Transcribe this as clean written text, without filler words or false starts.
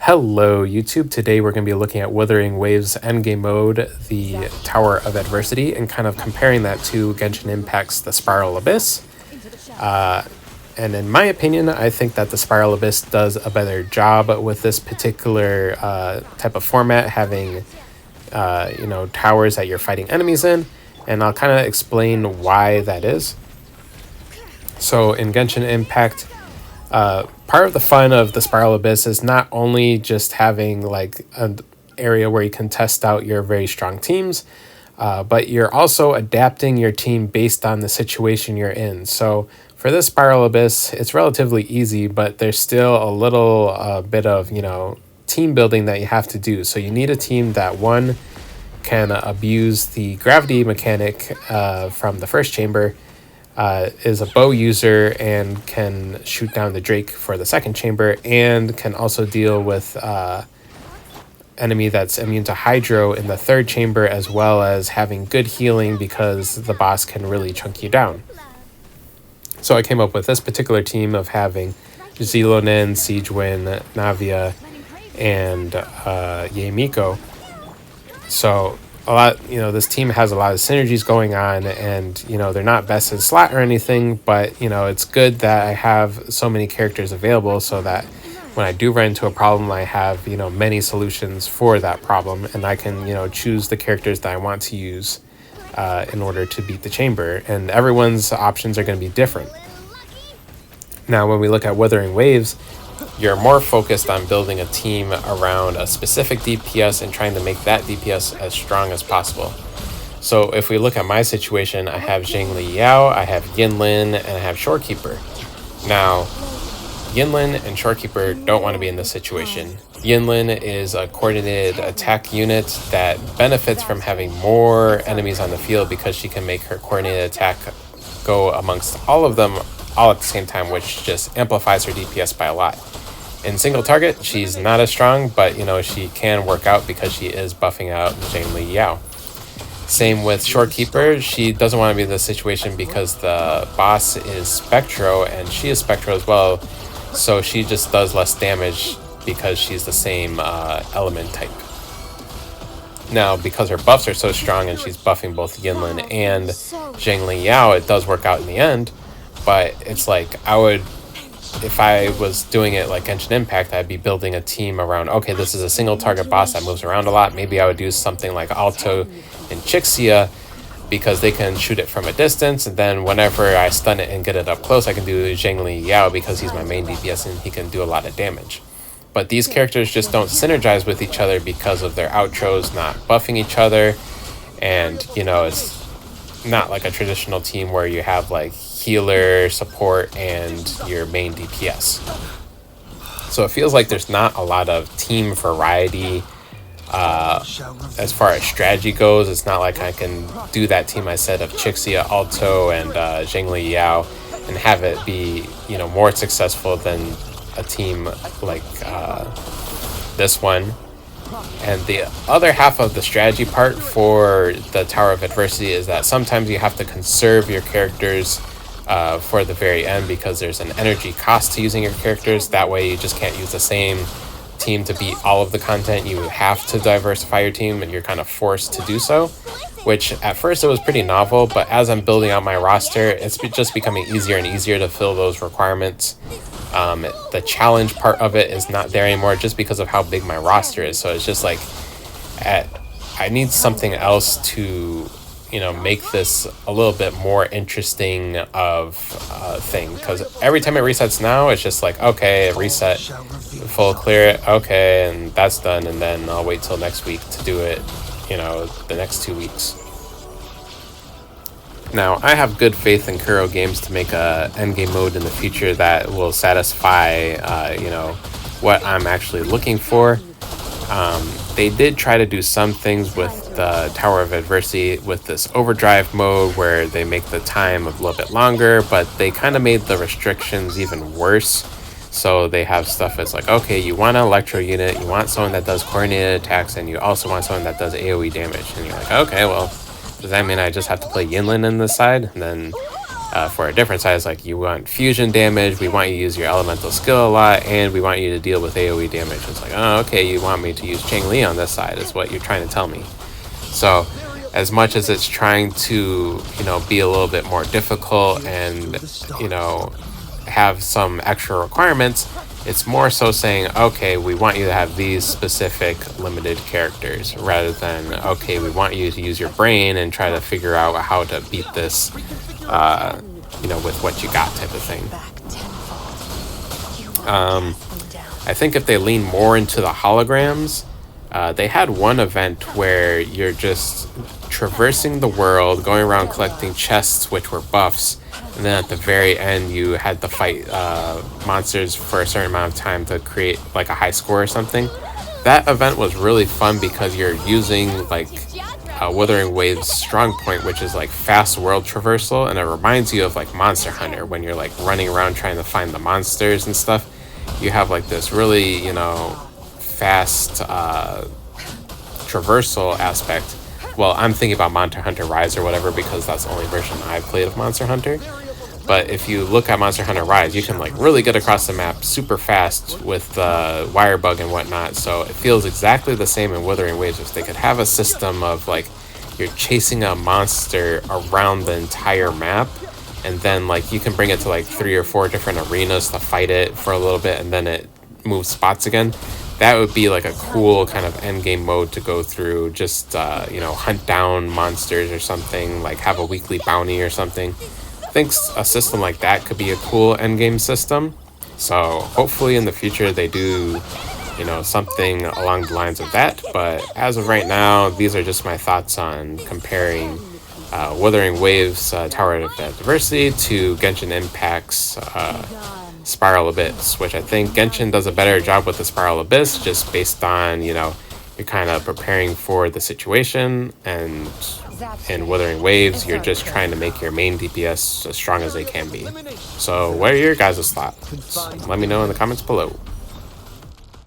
Hello YouTube, today we're going to be looking at Wuthering Waves endgame mode, the Tower of Adversity, and kind of comparing that to Genshin Impact's the Spiral Abyss. And in my opinion, I think that the Spiral Abyss does a better job with this particular type of format, having towers that you're fighting enemies in, and I'll kind of explain why that is. So in Genshin Impact, part of the fun of the Spiral Abyss is not only just having like an area where you can test out your very strong teams, but you're also adapting your team based on the situation you're in. So for this Spiral Abyss, it's relatively easy, but there's still a little bit of, team building that you have to do. So you need a team that, one, can abuse the gravity mechanic from the first chamber, is a bow user and can shoot down the Drake for the second chamber, and can also deal with enemy that's immune to Hydro in the third chamber, as well as having good healing because the boss can really chunk you down. So I came up with this particular team of having Zelonin, Siegewin, Navia, and Yemiko. So this team has a lot of synergies going on, and they're not best in slot or anything, but it's good that I have so many characters available so that when I do run into a problem, I have many solutions for that problem, and I can choose the characters that I want to use in order to beat the chamber, and everyone's options are going to be different. Now when we look at Wuthering Waves, you're more focused on building a team around a specific DPS and trying to make that DPS as strong as possible. So if we look at my situation, I have Zhengli Yao, I have Yinlin, and I have Shorekeeper. Now, Yinlin and Shorekeeper don't want to be in this situation. Yinlin is a coordinated attack unit that benefits from having more enemies on the field because she can make her coordinated attack go amongst all of them all at the same time, which just amplifies her DPS by a lot. In single target, she's not as strong, but she can work out because she is buffing out Zhengli Yao. Same with Shorekeeper. She doesn't want to be in this situation because the boss is Spectro and she is Spectro as well, so she just does less damage because she's the same element type. Now, because her buffs are so strong and she's buffing both Yinlin and Zhengli Yao, it does work out in the end, but it's like if I was doing it like Genshin Impact, I'd be building a team around, okay, this is a single target boss that moves around a lot. Maybe I would do something like Alto and Chixia because they can shoot it from a distance, and then whenever I stun it and get it up close, I can do Zhengli Yao because he's my main DPS and he can do a lot of damage. But these characters just don't synergize with each other because of their outros not buffing each other, and it's not like a traditional team where you have like healer, support, and your main DPS. So it feels like there's not a lot of team variety as far as strategy goes. It's not like I can do that team I said of Chixia, Alto, and Zhengli Yao and have it be more successful than a team like this one. And the other half of the strategy part for the Tower of Adversity is that sometimes you have to conserve your characters for the very end because there's an energy cost to using your characters. That way you just can't use the same team to beat all of the content. You have to diversify your team and you're kind of forced to do so, which at first it was pretty novel, but as I'm building out my roster, it's just becoming easier and easier to fill those requirements. The challenge part of it is not there anymore just because of how big my roster is. So it's just like I need something else to make this a little bit more interesting of a thing, because every time it resets now, it's just like, okay, it reset, full clear it, okay, and that's done, and then I'll wait till next week to do it, the next 2 weeks. Now, I have good faith in Kuro Games to make a endgame mode in the future that will satisfy, what I'm actually looking for. They did try to do some things with the Tower of Adversity with this overdrive mode where they make the time a little bit longer, but they kind of made the restrictions even worse. So they have stuff that's like, okay, you want an electro unit, you want someone that does coordinated attacks, and you also want someone that does AoE damage. And you're like, okay, well, does that mean I just have to play Yinlin in this side? And then For a different size, like you want fusion damage, we want you to use your elemental skill a lot, and we want you to deal with AoE damage. It's like, oh, okay, you want me to use Chang-Li on this side, is what you're trying to tell me. So as much as it's trying to, be a little bit more difficult and, have some extra requirements, it's more so saying, okay, we want you to have these specific limited characters, rather than, okay, we want you to use your brain and try to figure out how to beat this, with what you got type of thing. I think if they lean more into the holograms, they had one event where you're just traversing the world, going around collecting chests, which were buffs, and then at the very end you had to fight monsters for a certain amount of time to create like a high score or something. That event was really fun because you're using like Wuthering Waves' strong point, which is like fast world traversal, and it reminds you of like Monster Hunter when you're like running around trying to find the monsters and stuff. You have like this really, fast traversal aspect. Well, I'm thinking about Monster Hunter Rise or whatever because that's the only version I've played of Monster Hunter. But if you look at Monster Hunter Rise, you can like really get across the map super fast with the wire bug and whatnot. So it feels exactly the same in Wuthering Waves. If they could have a system of like you're chasing a monster around the entire map, and then like you can bring it to like 3 or 4 different arenas to fight it for a little bit, and then it moves spots again. That would be like a cool kind of end game mode to go through. Just hunt down monsters or something, like have a weekly bounty or something. I think a system like that could be a cool end game system. So hopefully in the future they do, something along the lines of that. But as of right now, these are just my thoughts on comparing Wuthering Waves Tower of Adversity to Genshin Impact's Spiral Abyss, which I think Genshin does a better job with the Spiral Abyss, just based on, you're kind of preparing for the situation, and in Wuthering Waves, you're just trying to make your main DPS as strong as they can be. So what are your guys' thoughts? Let me know in the comments below.